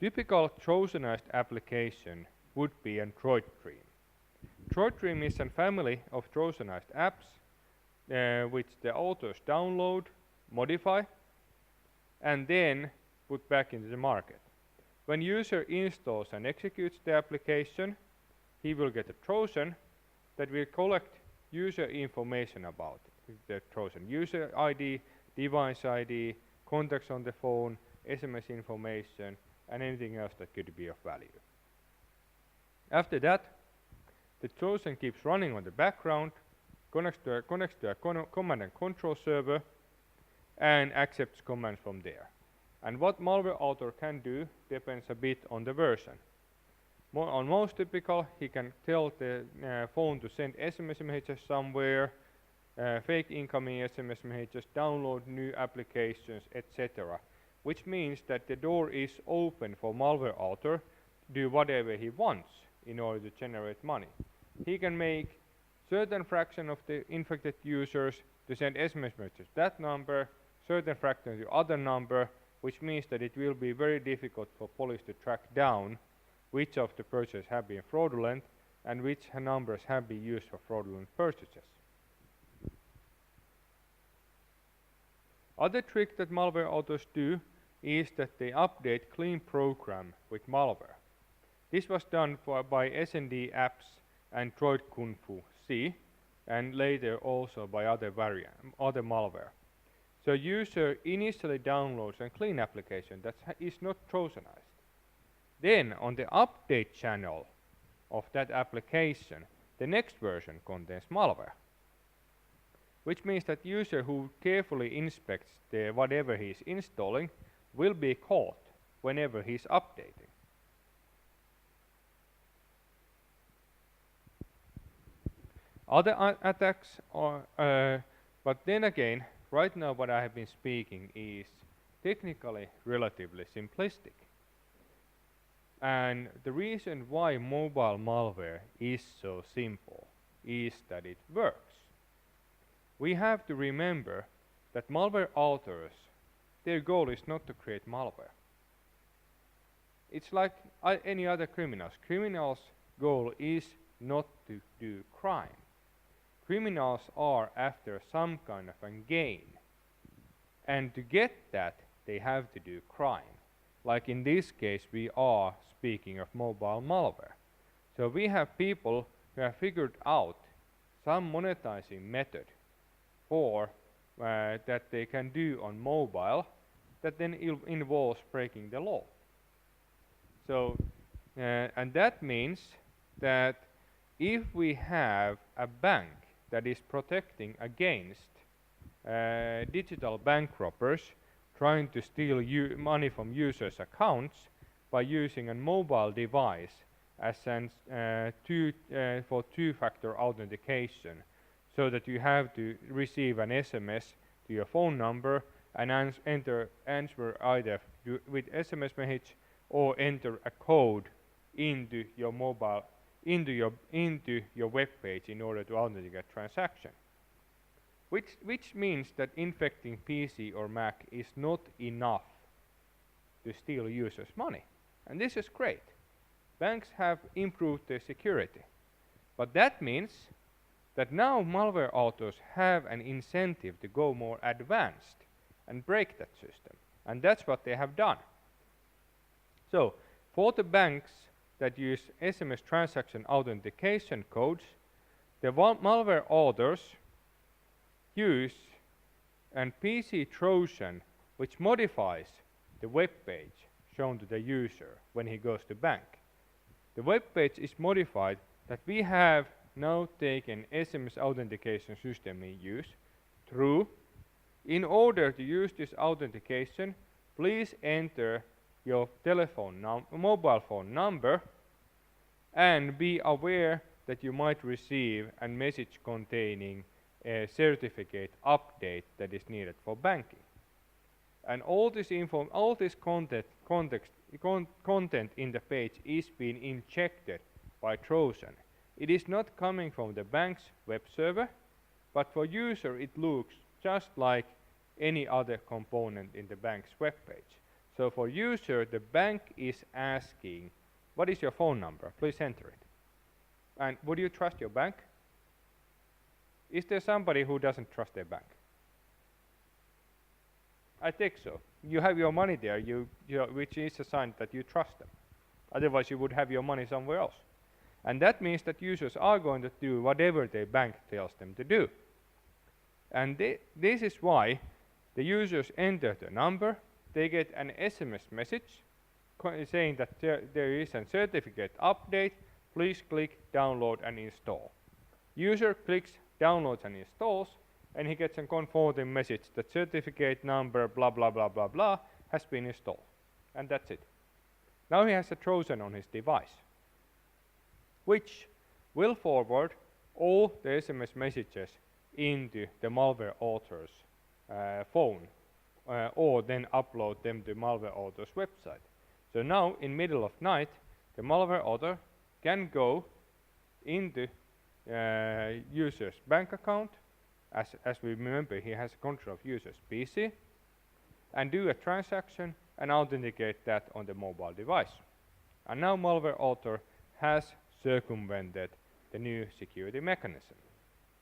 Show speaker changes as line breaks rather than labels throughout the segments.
Typical Trojanized application would be an Droid Dream. Droid Dream is a family of Trojanized apps which the authors download, modify, and then put back into the market. When user installs and executes the application, he will get a Trojan that will collect user information about the Trojan. User ID, device ID, contacts on the phone, SMS information, and anything else that could be of value. After that, the Trojan keeps running on the background, connects to a command and control server, and accepts commands from there. And what malware author can do depends a bit on the version. On most typical, he can tell the phone to send SMS messages somewhere, fake incoming SMS messages, download new applications, etc. Which means that the door is open for malware author to do whatever he wants in order to generate money. He can make certain fraction of the infected users to send SMS messages to that number, certain fraction to other number, which means that it will be very difficult for police to track down which of the purchases have been fraudulent and which numbers have been used for fraudulent purchases. Other trick that malware authors do is that they update clean program with malware. This was done by SND apps and Droid Kung Fu C, and later also by other malware. So user initially downloads a clean application that is not Trojanized. Then on the update channel of that application, the next version contains malware. Which means that user who carefully inspects whatever he is installing will be caught whenever he is updating. Other attacks are, but then again, right now what I have been speaking is technically relatively simplistic. And the reason why mobile malware is so simple is that it works. We have to remember that malware authors, their goal is not to create malware. It's like any other criminals. Criminals' goal is not to do crime. Criminals are after some kind of a gain. And to get that, they have to do crime. Like in this case, we are speaking of mobile malware. So we have people who have figured out some monetizing method for that they can do on mobile that then involves breaking the law. So, and that means that if we have a bank that is protecting against digital bank robbers trying to steal money from users' accounts by using a mobile device as for two-factor authentication, so that you have to receive an SMS to your phone number and answer either with SMS message or enter a code into your mobile into your web page in order to authenticate transaction. Which means that infecting PC or Mac is not enough to steal users' money. And this is great. Banks have improved their security. But that means that now malware authors have an incentive to go more advanced and break that system. And that's what they have done. So, for the banks that use SMS transaction authentication codes, the malware authors use a PC Trojan which modifies the web page shown to the user when he goes to bank. The web page is modified that we have now taken SMS authentication system in use. True. In order to use this authentication, please enter your mobile phone number and be aware that you might receive a message containing a certificate update that is needed for banking. And all this content in the page is being injected by Trojan. It is not coming from the bank's web server, but for user it looks just like any other component in the bank's web page. So for user, the bank is asking, what is your phone number? Please enter it. And would you trust your bank? Is there somebody who doesn't trust their bank? I think so. You have your money there, which is a sign that you trust them. Otherwise, you would have your money somewhere else. And that means that users are going to do whatever their bank tells them to do. And this is why the users enter the number, they get an SMS message saying that there is a certificate update, please click download and install. User clicks, downloads and installs, and he gets a confirming message that certificate number blah blah blah blah blah has been installed. And that's it. Now he has a Trojan on his device, which will forward all the SMS messages into the malware author's phone, or then upload them to malware author's website. So now, in middle of night, the malware author can go into user's bank account, as we remember, he has control of user's PC, and do a transaction and authenticate that on the mobile device. And now malware author has circumvented the new security mechanism.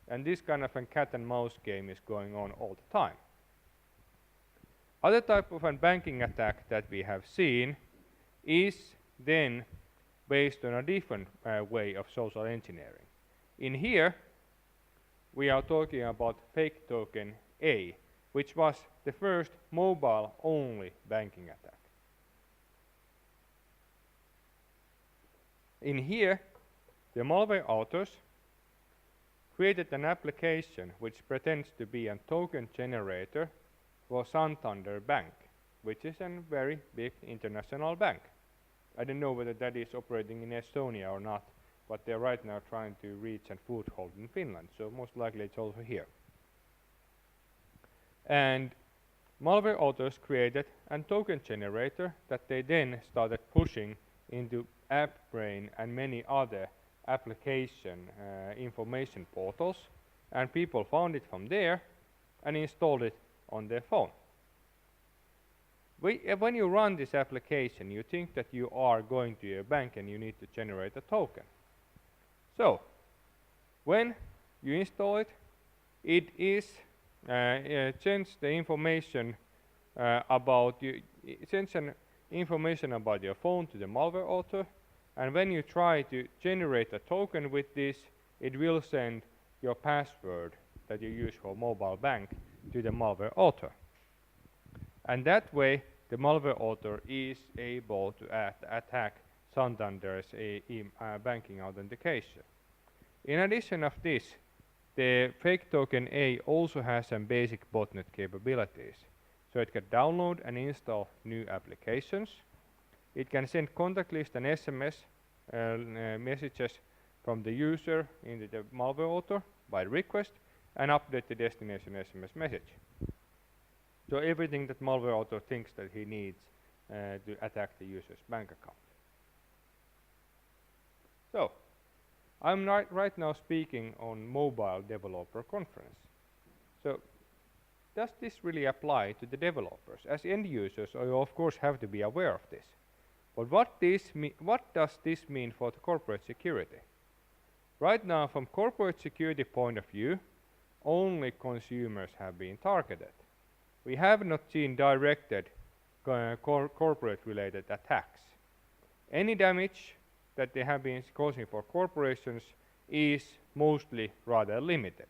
And this kind of a cat and mouse game is going on all the time. Other type of a banking attack that we have seen is then based on a different way of social engineering. In here, we are talking about fake token A, which was the first mobile-only banking attack. In here, the malware authors created an application which pretends to be a token generator for Santander Bank, which is a very big international bank. I don't know whether that is operating in Estonia or not, but they're right now trying to reach a foothold in Finland, so most likely it's also here. And malware authors created a token generator that they then started pushing into AppBrain and many other application information portals, and people found it from there and installed it on their phone. When you run this application, you think that you are going to your bank and you need to generate a token. So, when you install it, it is sends the information about you. It sends an information about your phone to the malware author, and when you try to generate a token with this, it will send your password that you use for mobile bank to the malware author. And that way, the malware author is able to attack Santander's banking authentication. In addition of this, the fake token A also has some basic botnet capabilities. So it can download and install new applications. It can send contact list and SMS messages from the user into the malware author by request and update the destination SMS message. So everything that malware author thinks that he needs to attack the user's bank account. So, I'm right now speaking on mobile developer conference. So, does this really apply to the developers? As end users, you of course have to be aware of this. But what does this mean for the corporate security? Right now, from corporate security point of view, only consumers have been targeted. We have not seen directed corporate-related attacks. Any damage that they have been causing for corporations is mostly rather limited.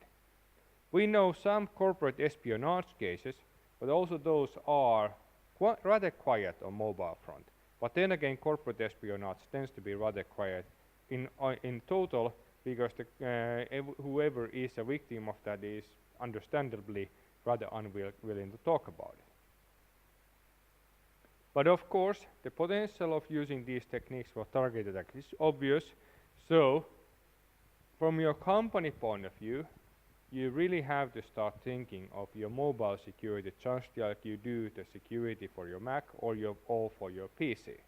We know some corporate espionage cases, but also those are rather quiet on mobile front. But then again, corporate espionage tends to be rather quiet in total, because whoever is a victim of that is understandably rather unwilling to talk about it. But of course, the potential of using these techniques for targeted attacks is obvious. So, from your company point of view, you really have to start thinking of your mobile security just like you do the security for your Mac or for your PC.